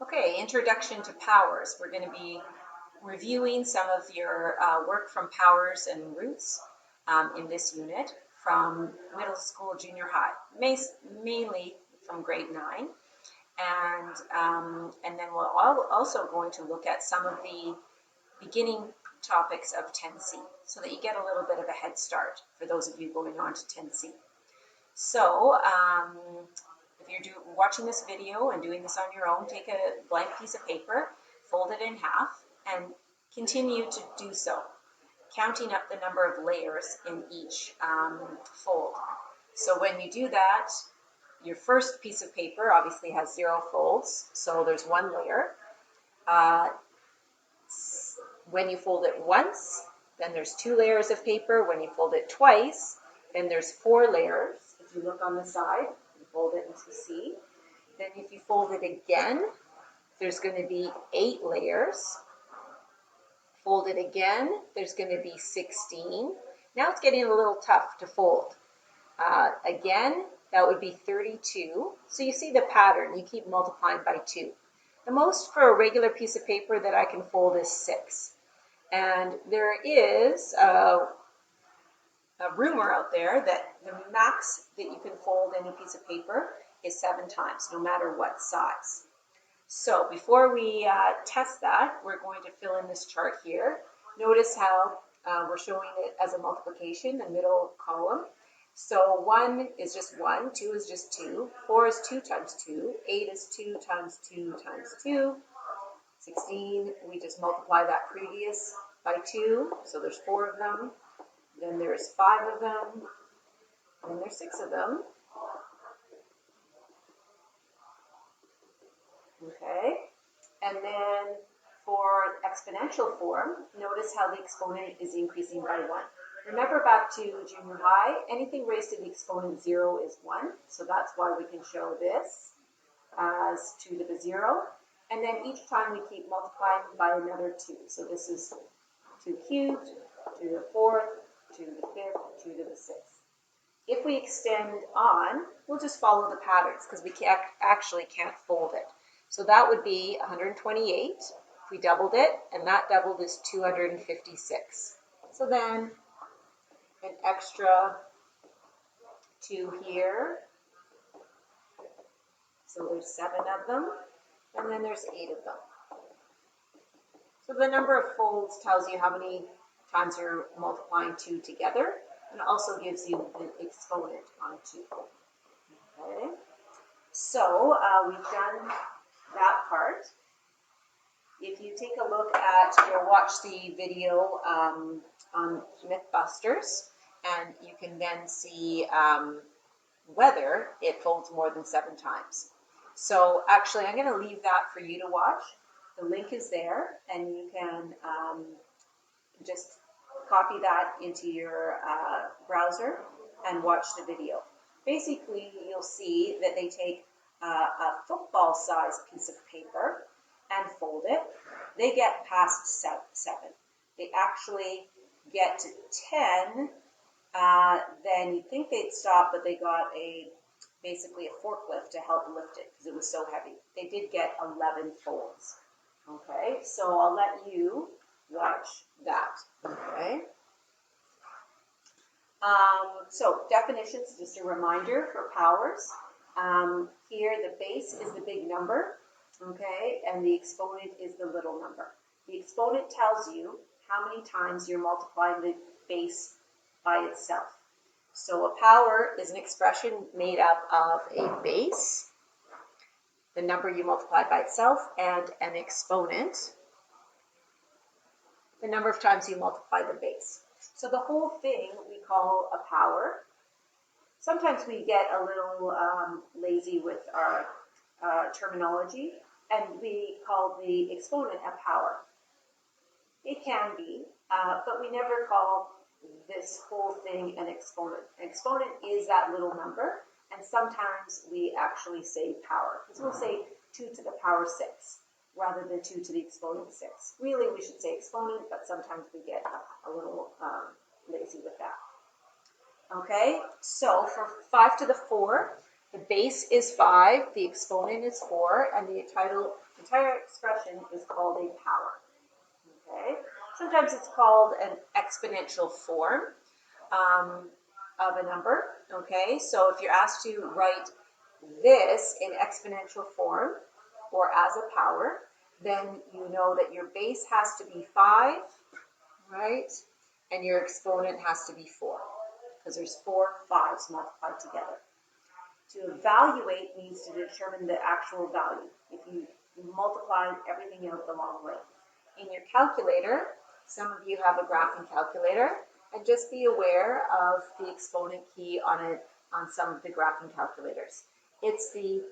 Okay, introduction to powers. We're going to be reviewing some of your work from powers and roots in this unit from middle school, junior high, mainly from grade 9. And then we're also going to look at some of the beginning topics of 10C so that you get a little bit of a head start for those of you going on to 10C. So if you're watching this video and doing this on your own, take a blank piece of paper, fold it in half, and continue to do so, counting up the number of layers in each fold. So when you do that, your first piece of paper obviously has 0 folds, so there's 1 layer. When you fold it once, then there's 2 layers of paper. When you fold it twice, then there's 4 layers. If you look on the side, you fold it into C. Then if you fold it again, there's going to be 8 layers. Fold it again, there's going to be 16. Now it's getting a little tough to fold. Again, that would be 32. So you see the pattern. You keep multiplying by 2. The most for a regular piece of paper that I can fold is 6. And there is a rumor out there that the max that you can fold any piece of paper is 7 times, no matter what size. So before we test that, we're going to fill in this chart here. Notice how we're showing it as a multiplication, the middle column. So 1 is just 1, 2 is just 2, 4 is 2 times 2, 8 is 2 times 2 times 2, 16, we just multiply that previous by 2, so there's 4 of them. Then there's 5 of them, and then there's 6 of them. Okay, and then for exponential form, notice how the exponent is increasing by 1. Remember back to junior high, anything raised to the exponent 0 is 1, so that's why we can show this as 2 to the 0. And then each time we keep multiplying by another 2. So this is 2 cubed, 2 to the 4th, 2 to the 5th, 2 to the 6th. If we extend on, we'll just follow the patterns because we actually can't fold it. So that would be 128 if we doubled it, and that doubled is 256. So then an extra 2 here. So there's 7 of them, and then there's 8 of them. So the number of folds tells you how many times you're multiplying 2 together, and also gives you the exponent on 2. Okay, so we've done that part. If you take a look at, or watch the video on Mythbusters, and you can then see whether it folds more than 7 times. So actually, I'm going to leave that for you to watch. The link is there, and you can just copy that into your browser and watch the video. Basically, you'll see that they take a football-sized piece of paper and fold it. They get past 7. They actually get to 10. Then you'd think they'd stop, but they got basically a forklift to help lift it because it was so heavy. They did get 11 folds. Okay, so I'll let you watch that. Okay. So definitions, just a reminder for powers. Here the base is the big number, okay, and the exponent is the little number. The exponent tells you how many times you're multiplying the base by itself. So a power is an expression made up of a base, the number you multiply by itself, and an exponent, the number of times you multiply the base. So the whole thing we call a power. Sometimes we get a little lazy with our terminology, and we call the exponent a power. It can be, but we never call this whole thing an exponent. An exponent is that little number, and sometimes we actually say power, because we'll say 2 to the power 6 rather than 2 to the exponent 6. Really, we should say exponent, but sometimes we get a little lazy with that. Okay, so for 5 to the 4, The base is 5, the exponent is 4, and the entire expression is called a power. Okay? Sometimes it's called an exponential form of a number. Okay? So if you're asked to write this in exponential form or as a power, then you know that your base has to be 5, right? And your exponent has to be 4, because there's 4 5s multiplied together. To evaluate means to determine the actual value. If you multiply everything out the long way. In your calculator, some of you have a graphing calculator, and just be aware of the exponent key on some of the graphing calculators. It's the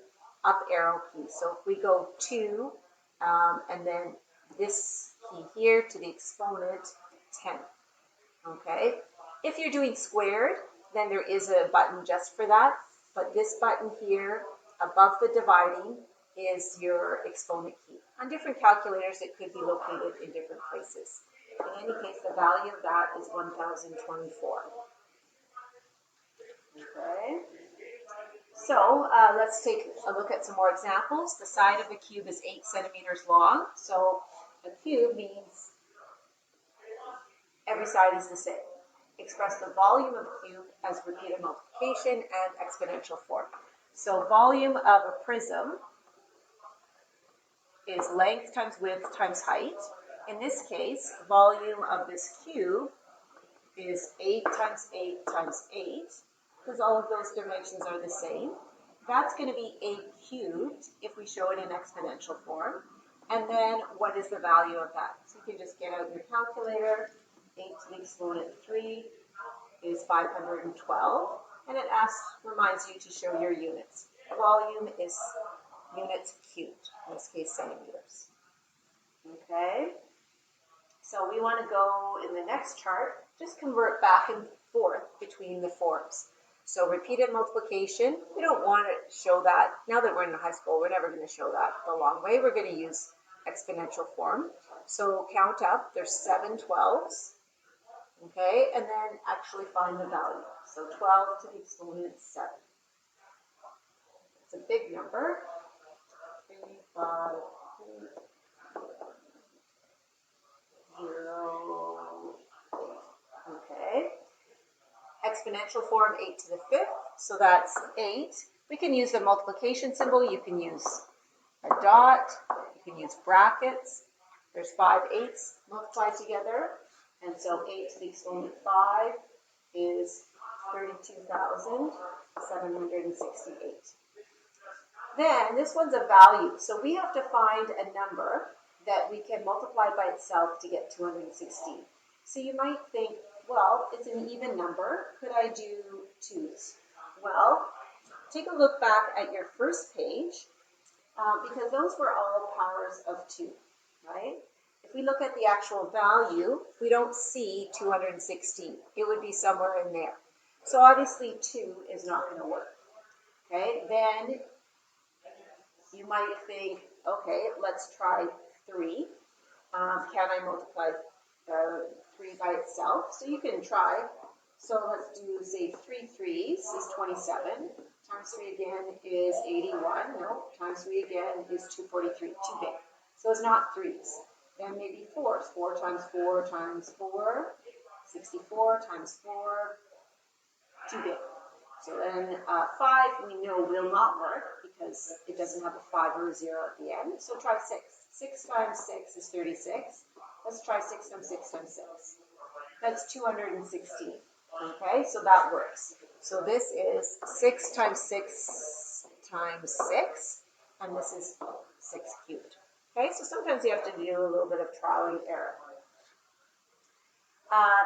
up arrow key. So if we go 2, and then this key here to the exponent, 10. Okay? If you're doing squared, then there is a button just for that. But this button here above the dividing is your exponent key. On different calculators, it could be located in different places. In any case, the value of that is 1024. Okay. So let's take a look at some more examples. The side of a cube is 8 centimeters long. So a cube means every side is the same. Express the volume of a cube as repeated multiplication and exponential form. So volume of a prism is length times width times height. In this case, volume of this cube is 8 times 8 times 8, because all of those dimensions are the same. That's going to be 8 cubed if we show it in exponential form. And then what is the value of that? So you can just get out your calculator. 8 to the exponent 3 is 512, and it reminds you to show your units. Volume is units cubed, in this case centimeters. Okay, so we want to go in the next chart, just convert back and forth between the forms. So repeated multiplication, we don't want to show that. Now that we're in high school, we're never going to show that the long way. We're going to use exponential form. So count up, there's 7 12s. Okay, and then actually find the value. So 12 to the exponent 7. It's a big number. 3, 5, 0, 8. Okay. Exponential form 8 to the 5th. So that's 8. We can use the multiplication symbol. You can use a dot. You can use brackets. There's 5 8s multiplied together. And so 8 to the exponent 5 is 32,768. Then this one's a value. So we have to find a number that we can multiply by itself to get 216. So you might think, well, it's an even number. Could I do 2's? Well, take a look back at your first page, because those were all powers of 2, right? If we look at the actual value, we don't see 216. It would be somewhere in there. So obviously 2 is not going to work. Okay, then you might think, okay, let's try 3. Can I multiply 3 by itself? So you can try. So let's do, say, 3 3s is 27. Times 3 again is 81. No, times 3 again is 243. Too big. So it's not 3s. Then maybe 4s. 4 times 4 times 4. 64 times 4. Too big. So then 5 we know will not work because it doesn't have a 5 or a 0 at the end. So try 6. 6 times 6 is 36. Let's try 6 times 6 times 6. That's 216. Okay, so that works. So this is 6 times 6 times 6, and this is 6 cubed. Okay, so sometimes you have to do a little bit of trial and error.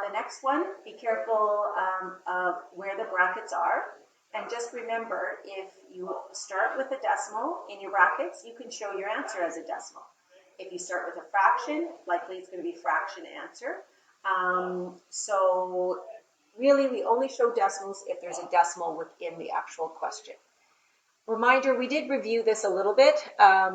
The next one, be careful of where the brackets are. And just remember, if you start with a decimal in your brackets, you can show your answer as a decimal. If you start with a fraction, likely it's going to be fraction answer. So really, we only show decimals if there's a decimal within the actual question. Reminder, we did review this a little bit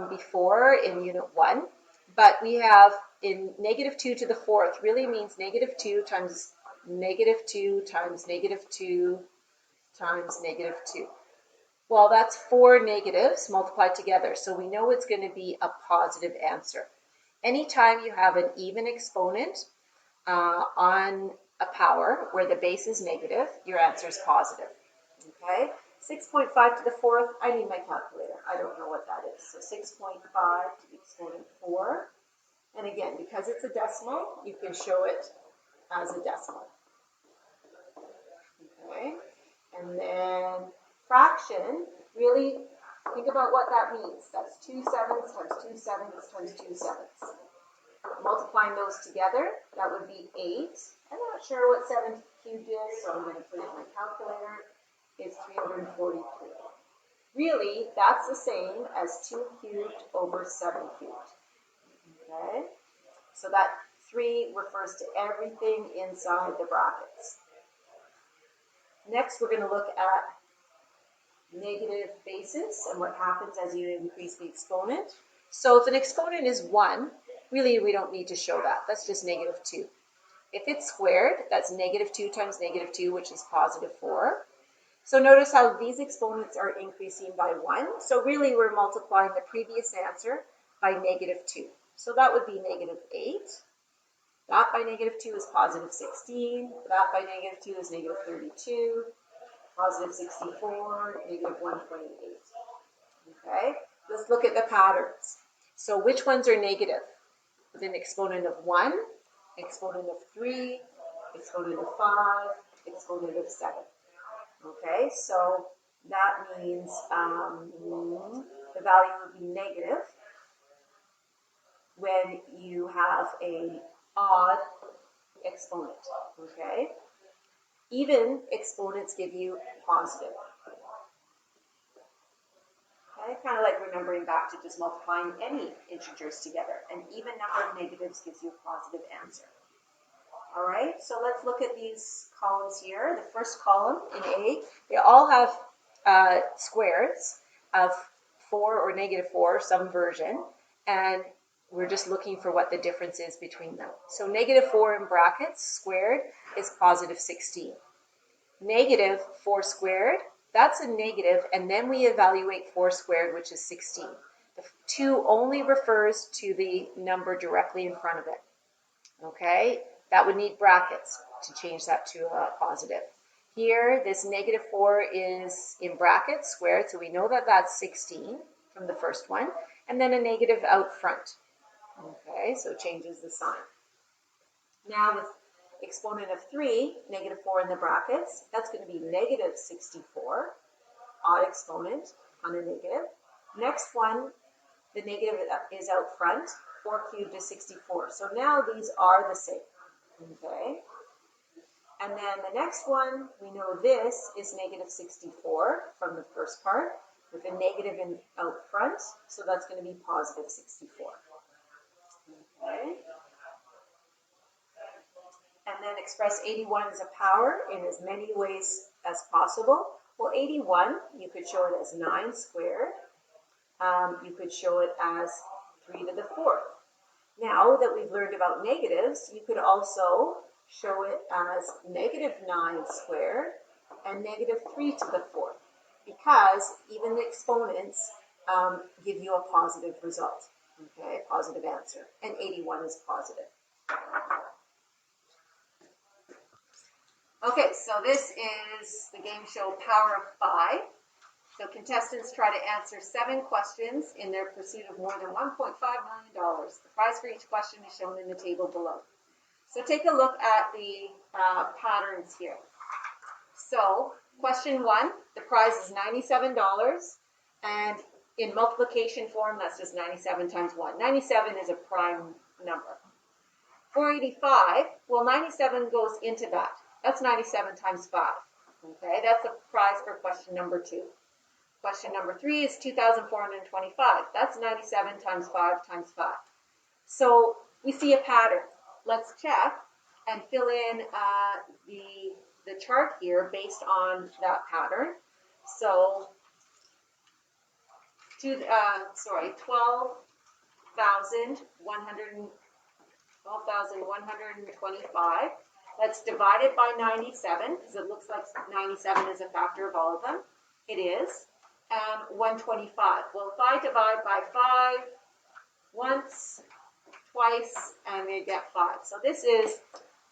before in Unit 1, but we have in -2 to the 4th really means -2 times -2 times -2 times -2. Well, that's 4 negatives multiplied together, so we know it's going to be a positive answer. Anytime you have an even exponent on a power where the base is negative, your answer is positive. Okay, 6.5 to the fourth, I need my calculator. I don't know what that is. So 6.5 to the exponent 4. And again, because it's a decimal, you can show it as a decimal. Okay, and then fraction, really think about what that means. That's 2 sevenths times 2 sevenths times 2 sevenths. Multiplying those together, that would be 8. I'm not sure what 7 cubed is, so I'm going to put it in my calculator. It's 343. Really, that's the same as 2 cubed over 7 cubed. Okay? So that 3 refers to everything inside the brackets. Next, we're going to look at negative bases and what happens as you increase the exponent. So if an exponent is 1, really we don't need to show that. That's just negative 2. If it's squared, that's negative 2 times negative 2, which is positive 4. So notice how these exponents are increasing by 1. So really we're multiplying the previous answer by negative 2. So that would be negative 8. That by negative 2 is positive 16. That by negative 2 is negative 32. Positive 64, negative 128. Okay, let's look at the patterns. So which ones are negative? With an exponent of 1, exponent of 3, exponent of 5, exponent of 7. Okay, so that means the value would be negative when you have an odd exponent. Okay, even exponents give you positive. Okay, kind of like remembering back to just multiplying any integers together. An even number of negatives gives you a positive answer. All right, so let's look at these columns here. The first column in A, they all have squares of 4 or negative 4, some version, and we're just looking for what the difference is between them. So negative 4 in brackets squared is positive 16. Negative 4 squared, that's a negative, and then we evaluate 4 squared, which is 16. The 2 only refers to the number directly in front of it. Okay, that would need brackets to change that to a positive. Here, this negative 4 is in brackets squared, so we know that that's 16 from the first one, and then a negative out front. Okay, so it changes the sign. Now with exponent of 3, negative 4 in the brackets, that's going to be negative 64, odd exponent on a negative. Next one, the negative is out front, 4 cubed is 64. So now these are the same, okay? And then the next one, we know this is negative 64 from the first part, with a negative out front, so that's going to be positive 64. Okay? And then express 81 as a power in as many ways as possible. Well, 81, you could show it as 9 squared. You could show it as 3 to the 4th. Now that we've learned about negatives, you could also show it as negative 9 squared and negative 3 to the 4th, because even the exponents give you a positive result, okay, positive answer, and 81 is positive. Okay, so this is the game show Power of 5. So contestants try to answer 7 questions in their pursuit of more than $1.5 million. The prize for each question is shown in the table below. So take a look at the patterns here. So question 1, the prize is $97, and in multiplication form, that's just 97 times 1. 97 is a prime number. 485, well, 97 goes into that. That's 97 times 5. Okay, that's a prize for question number 2. Question number 3 is 2,425. That's 97 times 5 times 5. So we see a pattern. Let's check and fill in the chart here based on that pattern. So 12,125. That's divided by 97, because it looks like 97 is a factor of all of them. It is. and 125. Well, if I divide by 5 once, twice, and we get 5. So this is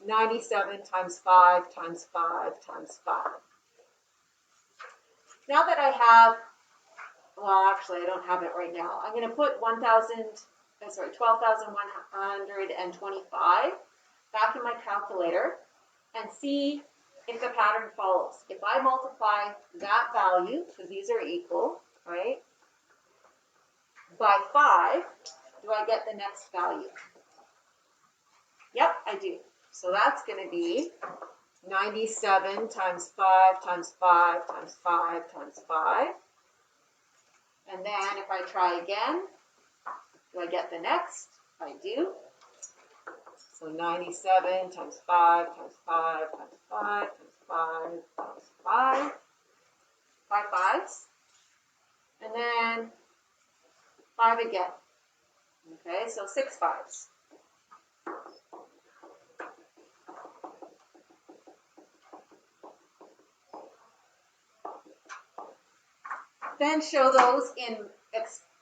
97 times 5 times 5 times 5. Now that I have, well, actually, I don't have it right now. I'm going to put 12,125 back in my calculator and see if the pattern follows. If I multiply that value, because these are equal, right, by 5, do I get the next value? Yep, I do. So that's going to be 97 times 5 times 5 times 5 times 5. And then if I try again, do I get the next? I do. So 97 times 5 times 5 times 5 times 5 times 5. 5 fives. And then 5 again. Okay, so 6 fives. Then show those in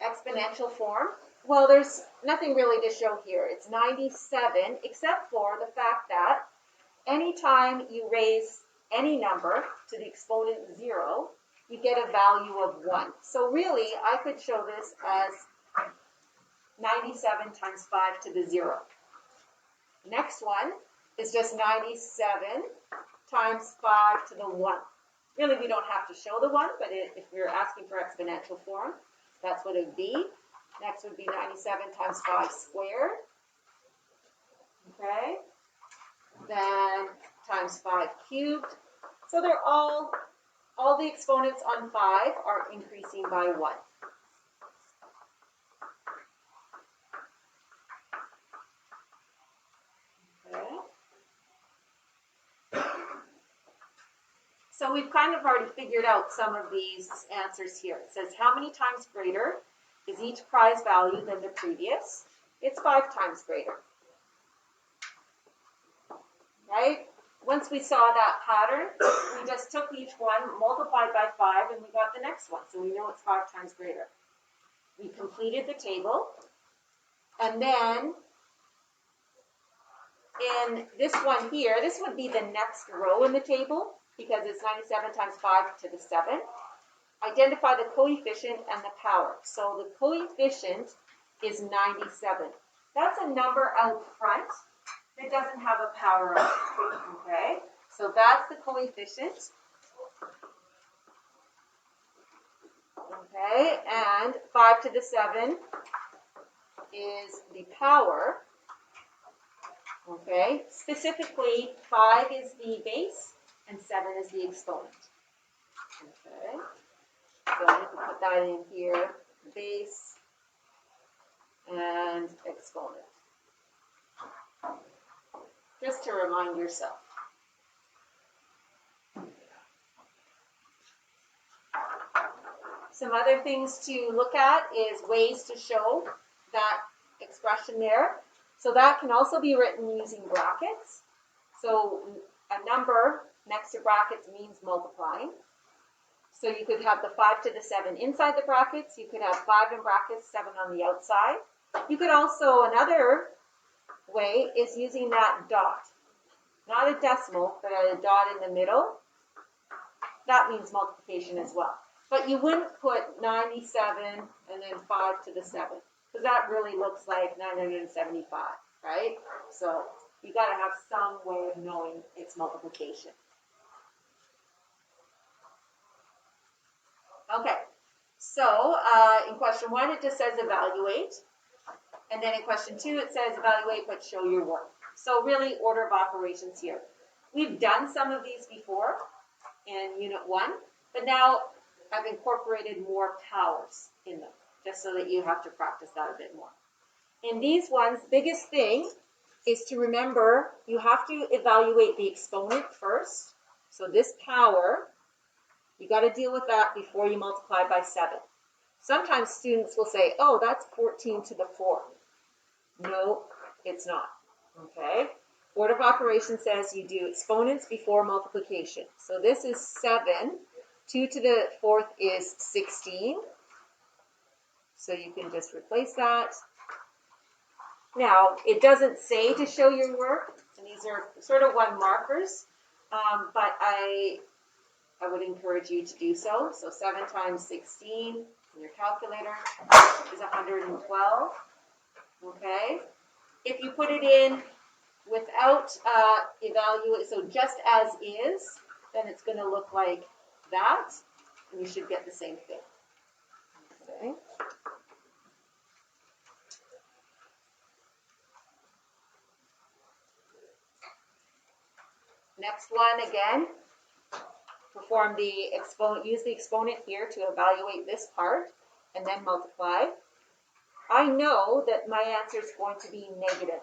exponential form. Well, there's nothing really to show here. It's 97, except for the fact that anytime you raise any number to the exponent 0, you get a value of 1. So really, I could show this as 97 times 5 to the 0. Next one is just 97 times 5 to the 1. Really, we don't have to show the 1, but if we're asking for exponential form, that's what it would be. Next would be 97 times 5 squared. Okay. Then times 5 cubed. So they're all the exponents on 5 are increasing by 1. Okay. So we've kind of already figured out some of these answers here. It says, how many times greater is each prize value than the previous? It's 5 times greater. Right? Once we saw that pattern, we just took each one, multiplied by 5, and we got the next one. So we know it's 5 times greater. We completed the table. And then in this one here, this would be the next row in the table, because it's 97 times 5 to the 7. Identify the coefficient and the power. So the coefficient is 97. That's a number out front that doesn't have a power on it. Okay? So that's the coefficient. Okay? And 5 to the 7 is the power. Okay? Specifically, 5 is the base and 7 is the exponent. Okay? So I have to put that in here, base and exponent. Just to remind yourself. Some other things to look at is ways to show that expression there. So that can also be written using brackets. So a number next to brackets means multiplying. So you could have the 5 to the 7 inside the brackets. You could have 5 in brackets, 7 on the outside. You could also, another way is using that dot. Not a decimal, but a dot in the middle. That means multiplication as well. But you wouldn't put 97 and then 5 to the 7, because that really looks like 975, right? So you got to have some way of knowing its multiplication. Okay, so in question 1, it just says evaluate. And then in question 2, it says evaluate but show your work. So really order of operations here. We've done some of these before in Unit 1, but now I've incorporated more powers in them, just so that you have to practice that a bit more. In these ones, biggest thing is to remember you have to evaluate the exponent first. So this power, you got to deal with that before you multiply by 7. Sometimes students will say, oh, that's 14 to the 4. No, it's not. Okay? Order of operations says you do exponents before multiplication. So this is 7 2 to the 4th is 16. So you can just replace that. Now, it doesn't say to show your work, and these are sort of one markers, but I would encourage you to do so. So 7 times 16 in your calculator is 112. Okay? If you put it in without evaluate, so just as is, then it's going to look like that, and you should get the same thing. Okay. Next one again, perform the exponent, use the exponent here to evaluate this part, and then multiply. I know that my answer is going to be negative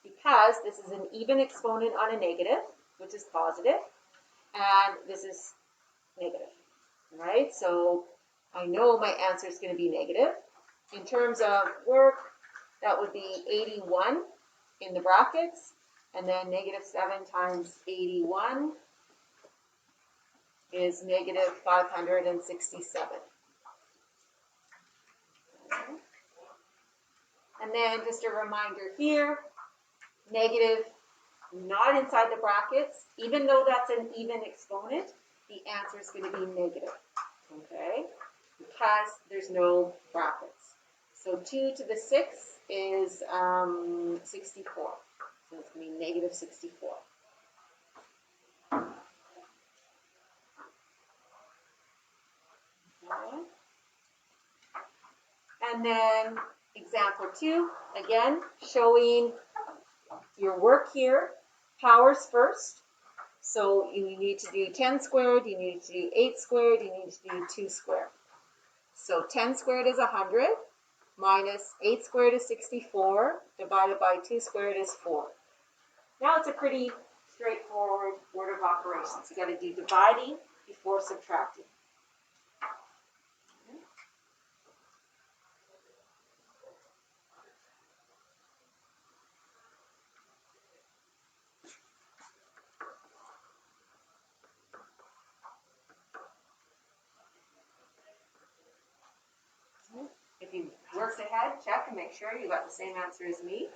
because this is an even exponent on a negative, which is positive, and this is negative, right? So I know my answer is going to be negative. In terms of work, that would be 81 in the brackets, and then negative 7 times 81 is negative 567. Okay. And then just a reminder here, negative not inside the brackets, even though that's an even exponent, the answer is going to be negative, okay, because there's no brackets. So 2 to the 6th is 64, so it's going to be negative 64. Okay. And then example 2, again, showing your work here, powers first. So you need to do 10 squared, you need to do 8 squared, you need to do 2 squared. So 10 squared is 100, minus 8 squared is 64, divided by 2 squared is 4. Now it's a pretty straightforward order of operations. You got to do dividing before subtracting. If you worked ahead, check and make sure you got the same answer as me.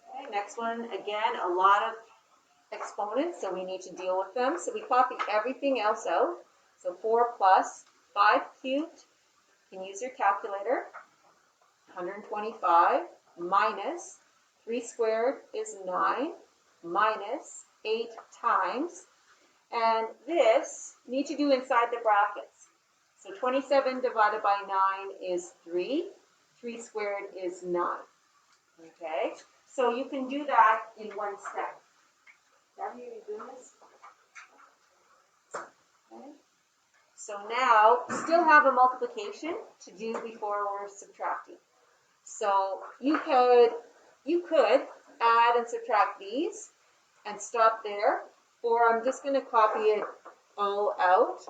Okay, next one, again, a lot of exponents, so we need to deal with them. So we copy everything else out. So 4 plus 5 cubed, you can use your calculator, 125 minus 3 squared is 9 minus 8 times, and this you need to do inside the brackets. So 27 divided by 9 is 3. 3 squared is 9. Okay, so you can do that in one step. Are you doing this? Okay. So now, still have a multiplication to do before we're subtracting. So you could add and subtract these and stop there, or I'm just going to copy it all out.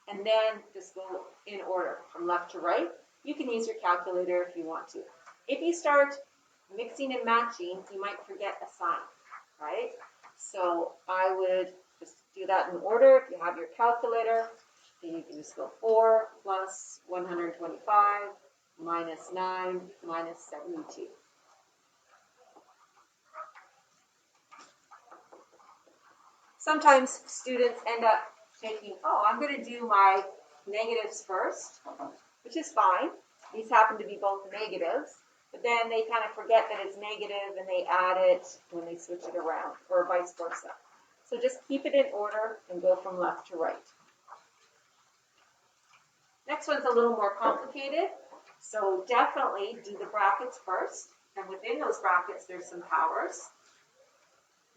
And then just go in order from left to right. You can use your calculator if you want to. If you start mixing and matching, you might forget a sign, right? So I would just do that in order. If you have your calculator, then you can just go 4 plus 125 minus 9 minus 72. Sometimes students end up thinking, oh, I'm going to do my negatives first, which is fine. These happen to be both negatives, but then they kind of forget that it's negative and they add it when they switch it around, or vice versa. So just keep it in order and go from left to right. Next one's a little more complicated, so definitely do the brackets first, and within those brackets there's some powers.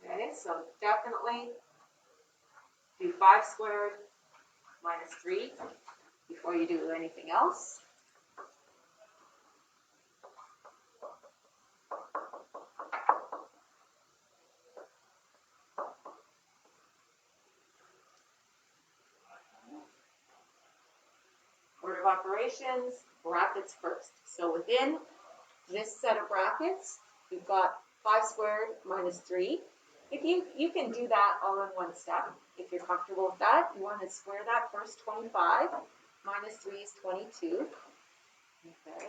Okay, so definitely do 5 squared minus 3 before you do anything else. operations, brackets first. So within this set of brackets, we've got 5 squared minus 3. If you can do that all in one step, if you're comfortable with that. You want to square that first. 25 minus 3 is 22. Okay.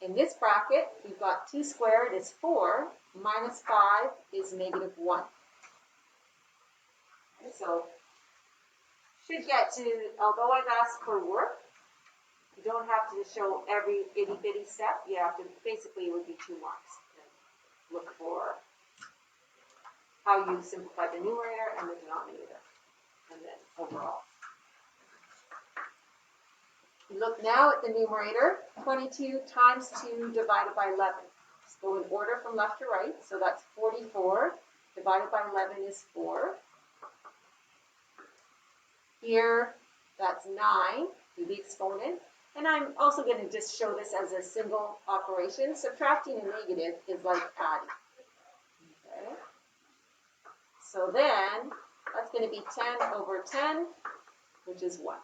In this bracket, we've got 2 squared is 4, minus 5 is negative 1. Okay, so should get to, although I've asked for work, you don't have to show every itty bitty step. You have to, basically it would be 2 marks. Look for how you simplify the numerator and the denominator, and then overall. Look now at the numerator, 22 times 2 divided by 11. Just go in order from left to right, so that's 44 divided by 11 is 4. Here, that's 9, do the exponent. And I'm also going to just show this as a single operation. Subtracting a negative is like adding. Okay. So then, that's going to be 10 over 10, which is 1.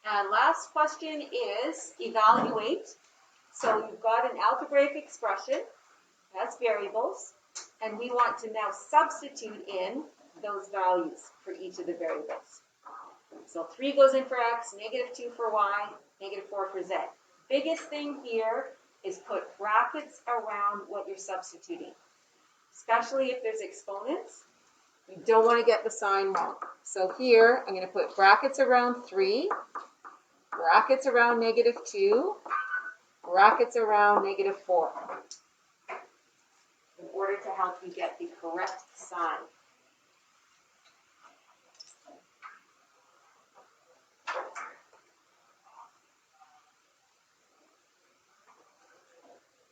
And last question is evaluate. So you've got an algebraic expression, that's variables, and we want to now substitute in those values for each of the variables. So 3 goes in for x, negative 2 for y, negative 4 for z. Biggest thing here is put brackets around what you're substituting, especially if there's exponents. You don't want to get the sign wrong. So here, I'm going to put brackets around 3, brackets around negative 2, brackets around negative 4, in order to help you get the correct sign.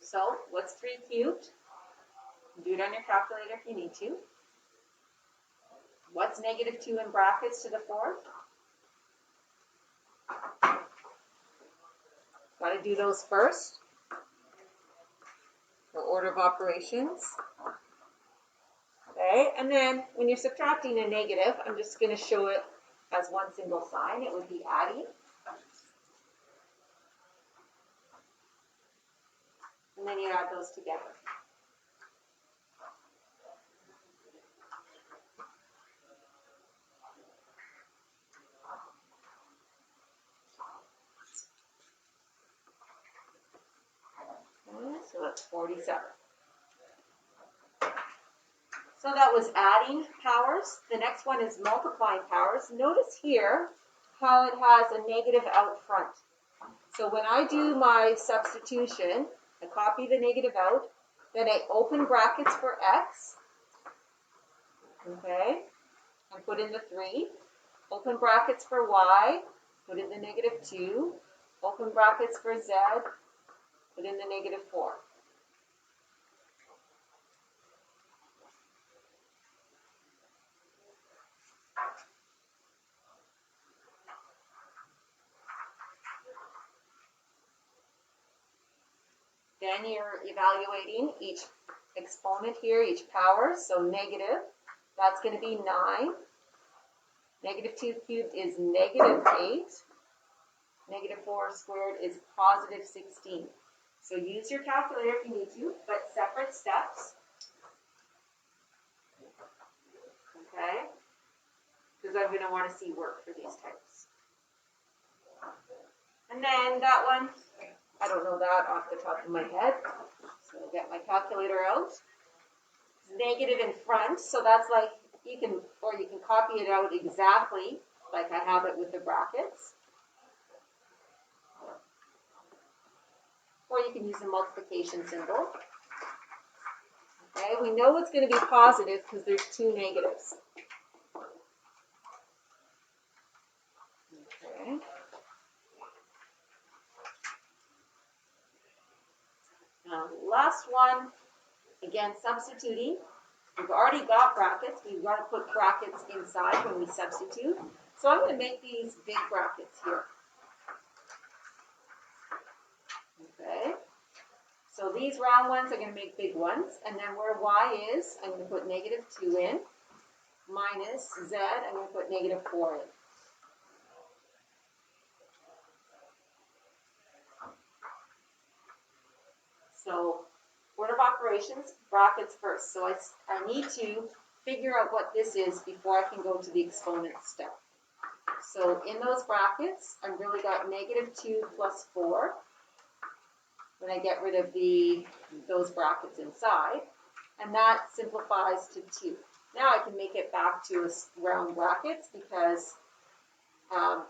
So, what's 3 cubed? Do it on your calculator if you need to. What's negative 2 in brackets to the 4th? Got to do those first. The order of operations. Okay, and then when you're subtracting a negative, I'm just going to show it as one single sign. It would be adding. And then you add those together. Okay, so that's 47. So that was adding powers. The next one is multiplying powers. Notice here how it has a negative out front. So when I do my substitution, I copy the negative out, then I open brackets for x, okay, and put in the 3. Open brackets for y, put in the negative 2. Open brackets for z, put in the negative 4. Then you're evaluating each exponent here, each power. So negative, that's going to be 9. Negative 2 cubed is negative 8. Negative 4 squared is positive 16. So use your calculator if you need to, but separate steps. Okay? Because I'm going to want to see work for these types. And then that one, I don't know that off the top of my head, so I'll get my calculator out. It's negative in front, so that's like, you can copy it out exactly like I have it with the brackets. Or you can use a multiplication symbol. Okay, we know it's going to be positive because there's 2 negatives. Okay. Now, last one, again, substituting. We've already got brackets. We've got to put brackets inside when we substitute. So I'm going to make these big brackets here. Okay. So these round ones are going to make big ones. And then where y is, I'm going to put negative 2 in. Minus z, I'm going to put negative 4 in. So order of operations, brackets first. So I need to figure out what this is before I can go to the exponent step. So in those brackets, I've really got negative 2 plus 4. When I get rid of those brackets inside, and that simplifies to 2. Now I can make it back to round brackets because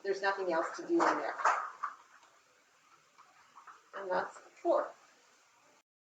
there's nothing else to do in there. And that's 4.